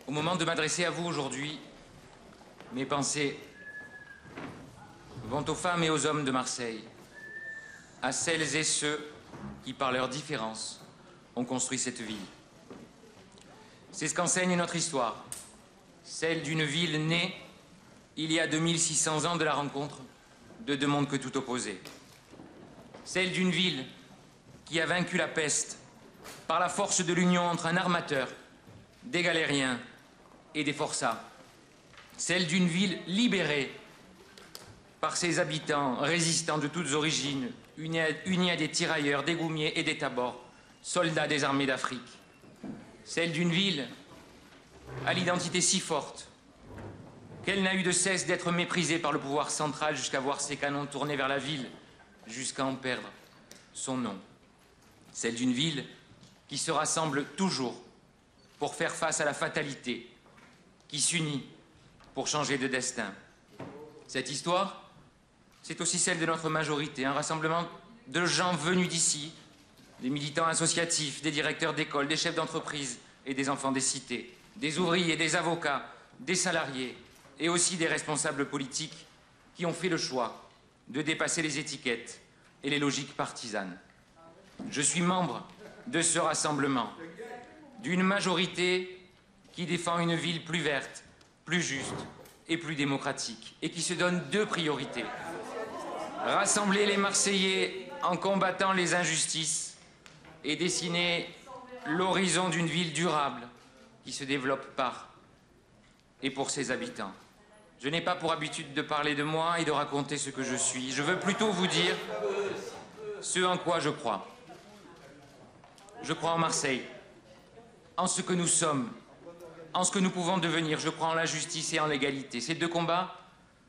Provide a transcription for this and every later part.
Au moment de m'adresser à vous aujourd'hui, mes pensées vont aux femmes et aux hommes de Marseille, à celles et ceux qui, par leurs différences, ont construit cette ville. C'est ce qu'enseigne notre histoire, celle d'une ville née il y a 2600 ans de la rencontre de deux mondes que tout opposaient. Celle d'une ville qui a vaincu la peste par la force de l'union entre un armateur, des galériens et des forçats. Celle d'une ville libérée par ses habitants résistants de toutes origines, unis à des tirailleurs, des goumiers et des tabors, soldats des armées d'Afrique. Celle d'une ville à l'identité si forte qu'elle n'a eu de cesse d'être méprisée par le pouvoir central jusqu'à voir ses canons tournés vers la ville, jusqu'à en perdre son nom. Celle d'une ville qui se rassemble toujours pour faire face à la fatalité, qui s'unit pour changer de destin. Cette histoire, c'est aussi celle de notre majorité, un rassemblement de gens venus d'ici, des militants associatifs, des directeurs d'école, des chefs d'entreprise et des enfants des cités, des ouvriers, des avocats, des salariés et aussi des responsables politiques qui ont fait le choix de dépasser les étiquettes et les logiques partisanes. Je suis membre de ce rassemblement, d'une majorité qui défend une ville plus verte, plus juste et plus démocratique, et qui se donne deux priorités. Rassembler les Marseillais en combattant les injustices et dessiner l'horizon d'une ville durable qui se développe par et pour ses habitants. Je n'ai pas pour habitude de parler de moi et de raconter ce que je suis. Je veux plutôt vous dire ce en quoi je crois. Je crois en Marseille, en ce que nous sommes, en ce que nous pouvons devenir. Je crois en la justice et en l'égalité. Ces deux combats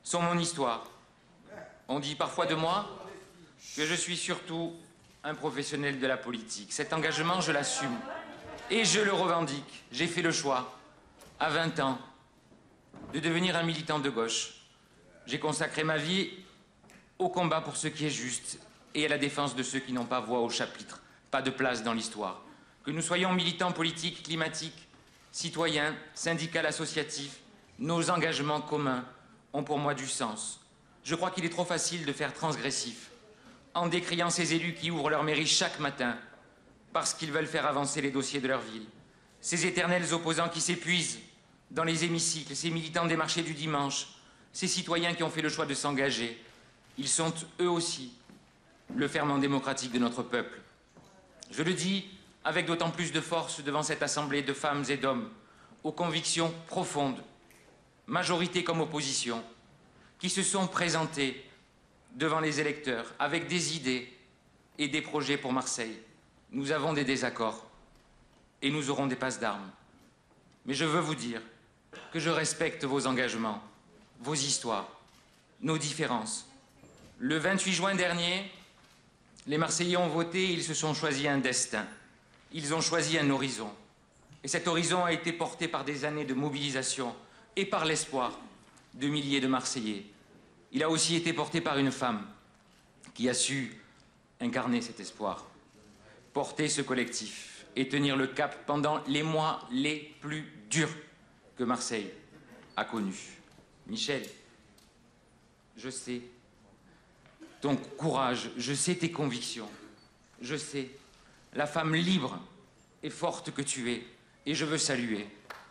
sont mon histoire. On dit parfois de moi que je suis surtout un professionnel de la politique. Cet engagement, je l'assume et je le revendique. J'ai fait le choix, à 20 ans, de devenir un militant de gauche. J'ai consacré ma vie au combat pour ce qui est juste et à la défense de ceux qui n'ont pas voix au chapitre, pas de place dans l'histoire. Que nous soyons militants politiques, climatiques, citoyens, syndicats, associatifs, nos engagements communs ont pour moi du sens. Je crois qu'il est trop facile de faire transgressif en décriant ces élus qui ouvrent leur mairie chaque matin parce qu'ils veulent faire avancer les dossiers de leur ville. Ces éternels opposants qui s'épuisent dans les hémicycles, ces militants des marchés du dimanche, ces citoyens qui ont fait le choix de s'engager. Ils sont eux aussi le ferment démocratique de notre peuple. Je le dis avec d'autant plus de force devant cette assemblée de femmes et d'hommes aux convictions profondes, majorité comme opposition, qui se sont présentés devant les électeurs avec des idées et des projets pour Marseille. Nous avons des désaccords et nous aurons des passes d'armes. Mais je veux vous dire que je respecte vos engagements, vos histoires, nos différences. Le 28 juin dernier, les Marseillais ont voté et ils se sont choisis un destin. Ils ont choisi un horizon. Et cet horizon a été porté par des années de mobilisation et par l'espoir de milliers de Marseillais. Il a aussi été porté par une femme qui a su incarner cet espoir, porter ce collectif et tenir le cap pendant les mois les plus durs que Marseille a connus. Michel, je sais ton courage, je sais tes convictions, je sais la femme libre et forte que tu es, et je veux saluer,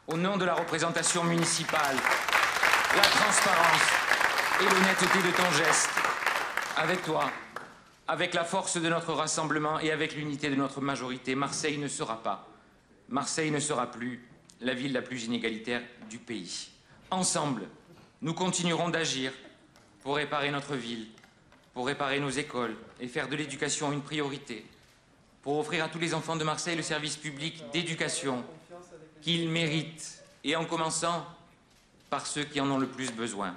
au nom de la représentation municipale, la transparence et l'honnêteté de ton geste. Avec toi, avec la force de notre rassemblement et avec l'unité de notre majorité, Marseille ne sera plus la ville la plus inégalitaire du pays. Ensemble, nous continuerons d'agir pour réparer notre ville, pour réparer nos écoles et faire de l'éducation une priorité, pour offrir à tous les enfants de Marseille le service public d'éducation qu'ils méritent, et en commençant par ceux qui en ont le plus besoin.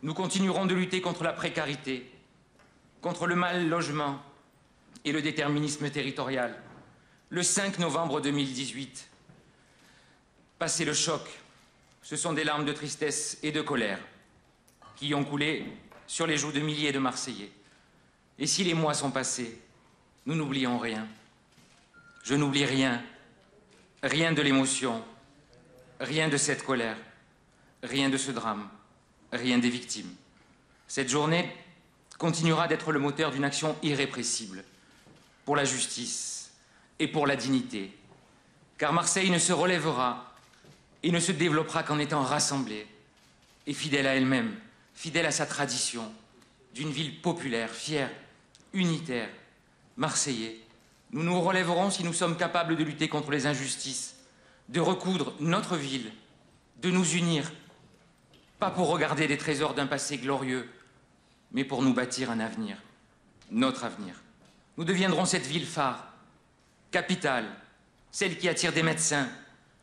Nous continuerons de lutter contre la précarité, contre le mal logement et le déterminisme territorial. Le 5 novembre 2018, passé le choc, ce sont des larmes de tristesse et de colère qui ont coulé sur les joues de milliers de Marseillais. Et si les mois sont passés, nous n'oublions rien. Je n'oublie rien, rien de l'émotion Rien de cette colère, rien de ce drame, rien des victimes. Cette journée continuera d'être le moteur d'une action irrépressible pour la justice et pour la dignité. Car Marseille ne se relèvera et ne se développera qu'en étant rassemblée et fidèle à elle-même, fidèle à sa tradition, d'une ville populaire, fière, unitaire, Marseillais. Nous nous relèverons si nous sommes capables de lutter contre les injustices, de recoudre notre ville, de nous unir, pas pour regarder des trésors d'un passé glorieux, mais pour nous bâtir un avenir, notre avenir. Nous deviendrons cette ville phare, capitale, celle qui attire des médecins,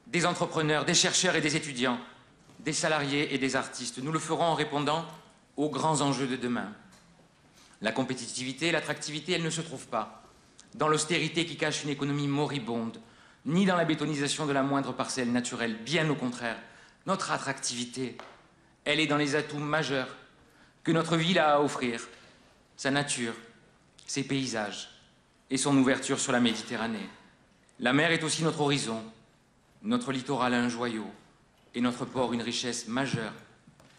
des entrepreneurs, des chercheurs et des étudiants, des salariés et des artistes. Nous le ferons en répondant aux grands enjeux de demain. La compétitivité, l'attractivité, elles ne se trouvent pas dans l'austérité qui cache une économie moribonde, ni dans la bétonisation de la moindre parcelle naturelle. Bien au contraire, notre attractivité, elle est dans les atouts majeurs que notre ville a à offrir, sa nature, ses paysages et son ouverture sur la Méditerranée. La mer est aussi notre horizon, notre littoral un joyau et notre port une richesse majeure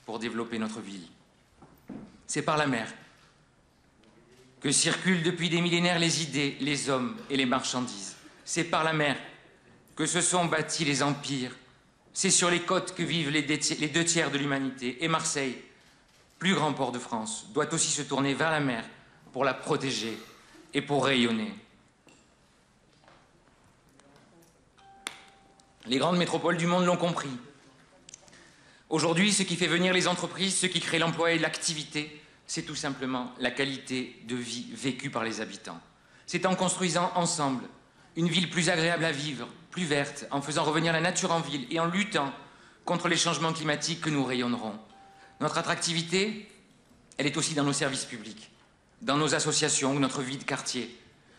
pour développer notre ville. C'est par la mer que circulent depuis des millénaires les idées, les hommes et les marchandises. C'est par la mer que se sont bâtis les empires. C'est sur les côtes que vivent les 2/3 de l'humanité. Et Marseille, plus grand port de France, doit aussi se tourner vers la mer pour la protéger et pour rayonner. Les grandes métropoles du monde l'ont compris. Aujourd'hui, ce qui fait venir les entreprises, ce qui crée l'emploi et l'activité, c'est tout simplement la qualité de vie vécue par les habitants. C'est en construisant ensemble une ville plus agréable à vivre, plus verte, en faisant revenir la nature en ville et en luttant contre les changements climatiques que nous rayonnerons. Notre attractivité, elle est aussi dans nos services publics, dans nos associations ou notre vie de quartier,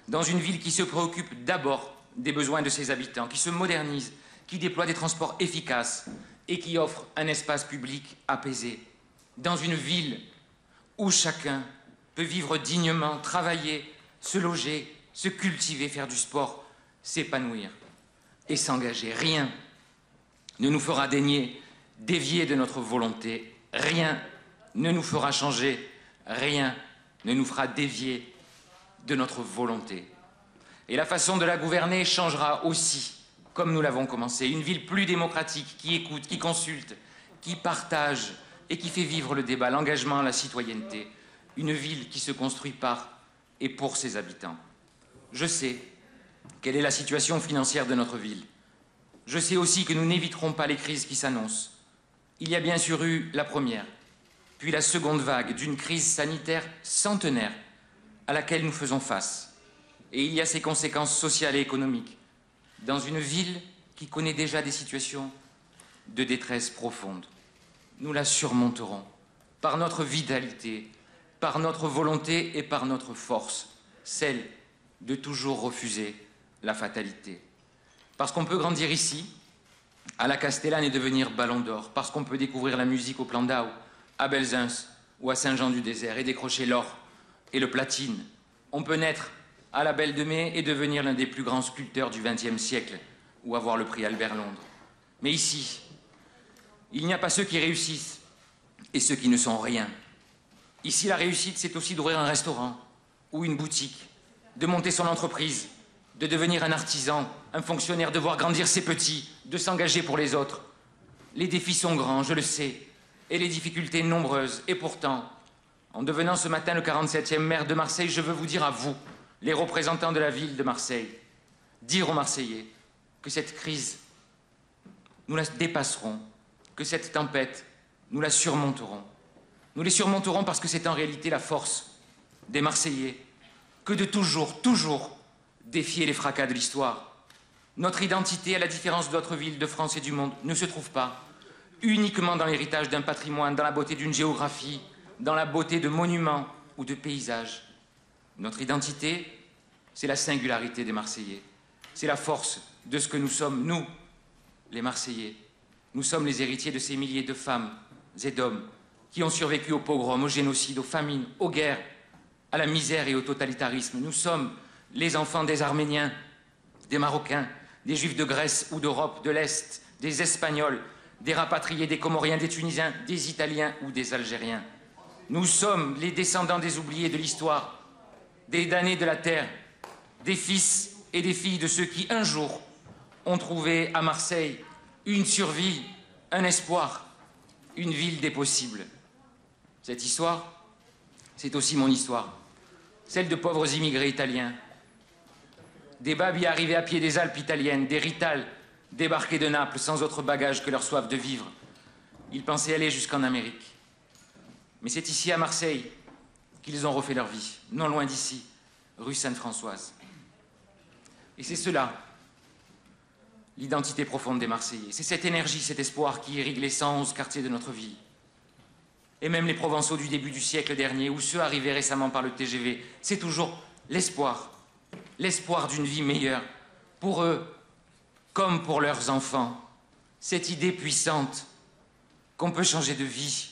dans une ville qui se préoccupe d'abord des besoins de ses habitants, qui se modernise, qui déploie des transports efficaces et qui offre un espace public apaisé, dans une ville où chacun peut vivre dignement, travailler, se loger, se cultiver, faire du sport, s'épanouir et s'engager. Rien ne nous fera dévier de notre volonté. Rien ne nous fera changer. Rien ne nous fera dévier de notre volonté. Et la façon de la gouverner changera aussi, comme nous l'avons commencé. Une ville plus démocratique, qui écoute, qui consulte, qui partage et qui fait vivre le débat, l'engagement, la citoyenneté. Une ville qui se construit par et pour ses habitants. Je sais quelle est la situation financière de notre ville. Je sais aussi que nous n'éviterons pas les crises qui s'annoncent. Il y a bien sûr eu la première, puis la seconde vague d'une crise sanitaire centenaire à laquelle nous faisons face. Et il y a ses conséquences sociales et économiques dans une ville qui connaît déjà des situations de détresse profonde. Nous la surmonterons par notre vitalité, par notre volonté et par notre force, celle de toujours refuser la fatalité. Parce qu'on peut grandir ici, à la Castellane et devenir ballon d'or, parce qu'on peut découvrir la musique au Plan-d'Au, à Belzunce ou à Saint-Jean-du-Désert et décrocher l'or et le platine. On peut naître à la Belle de Mai et devenir l'un des plus grands sculpteurs du XXe siècle ou avoir le prix Albert Londres. Mais ici, il n'y a pas ceux qui réussissent et ceux qui ne sont rien. Ici, la réussite, c'est aussi d'ouvrir un restaurant ou une boutique, de monter son entreprise, de devenir un artisan, un fonctionnaire, de voir grandir ses petits, de s'engager pour les autres. Les défis sont grands, je le sais, et les difficultés nombreuses. Et pourtant, en devenant ce matin le 47e maire de Marseille, je veux vous dire à vous, les représentants de la ville de Marseille, dire aux Marseillais que cette crise, nous la dépasserons, que cette tempête, nous la surmonterons. Nous les surmonterons parce que c'est en réalité la force des Marseillais que de toujours, toujours défier les fracas de l'histoire. Notre identité, à la différence d'autres villes de France et du monde, ne se trouve pas uniquement dans l'héritage d'un patrimoine, dans la beauté d'une géographie, dans la beauté de monuments ou de paysages. Notre identité, c'est la singularité des Marseillais. C'est la force de ce que nous sommes, nous, les Marseillais. Nous sommes les héritiers de ces milliers de femmes et d'hommes qui ont survécu aux pogroms, au génocide, aux famines, aux guerres, à la misère et au totalitarisme. Nous sommes les enfants des Arméniens, des Marocains, des Juifs de Grèce ou d'Europe de l'Est, des Espagnols, des rapatriés, des Comoriens, des Tunisiens, des Italiens ou des Algériens. Nous sommes les descendants des oubliés de l'histoire, des damnés de la terre, des fils et des filles de ceux qui, un jour, ont trouvé à Marseille une survie, un espoir, une ville des possibles. Cette histoire, c'est aussi mon histoire, celle de pauvres immigrés italiens, des babis arrivés à pied des Alpes italiennes, des Rital débarqués de Naples sans autre bagage que leur soif de vivre. Ils pensaient aller jusqu'en Amérique. Mais c'est ici, à Marseille, qu'ils ont refait leur vie, non loin d'ici, rue Sainte-Françoise. Et c'est cela, l'identité profonde des Marseillais. C'est cette énergie, cet espoir qui irrigue les 111 quartiers de notre ville. Et même les Provençaux du début du siècle dernier, ou ceux arrivés récemment par le TGV, c'est toujours l'espoir. L'espoir d'une vie meilleure, pour eux comme pour leurs enfants. Cette idée puissante qu'on peut changer de vie,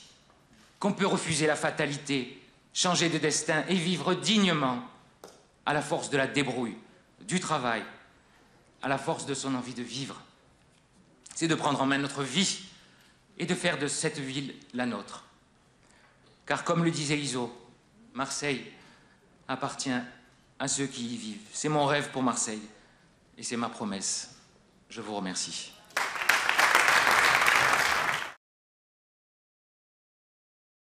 qu'on peut refuser la fatalité, changer de destin et vivre dignement à la force de la débrouille, du travail, à la force de son envie de vivre. C'est de prendre en main notre vie et de faire de cette ville la nôtre. Car comme le disait Iso, Marseille appartient à ceux qui y vivent. C'est mon rêve pour Marseille et c'est ma promesse. Je vous remercie.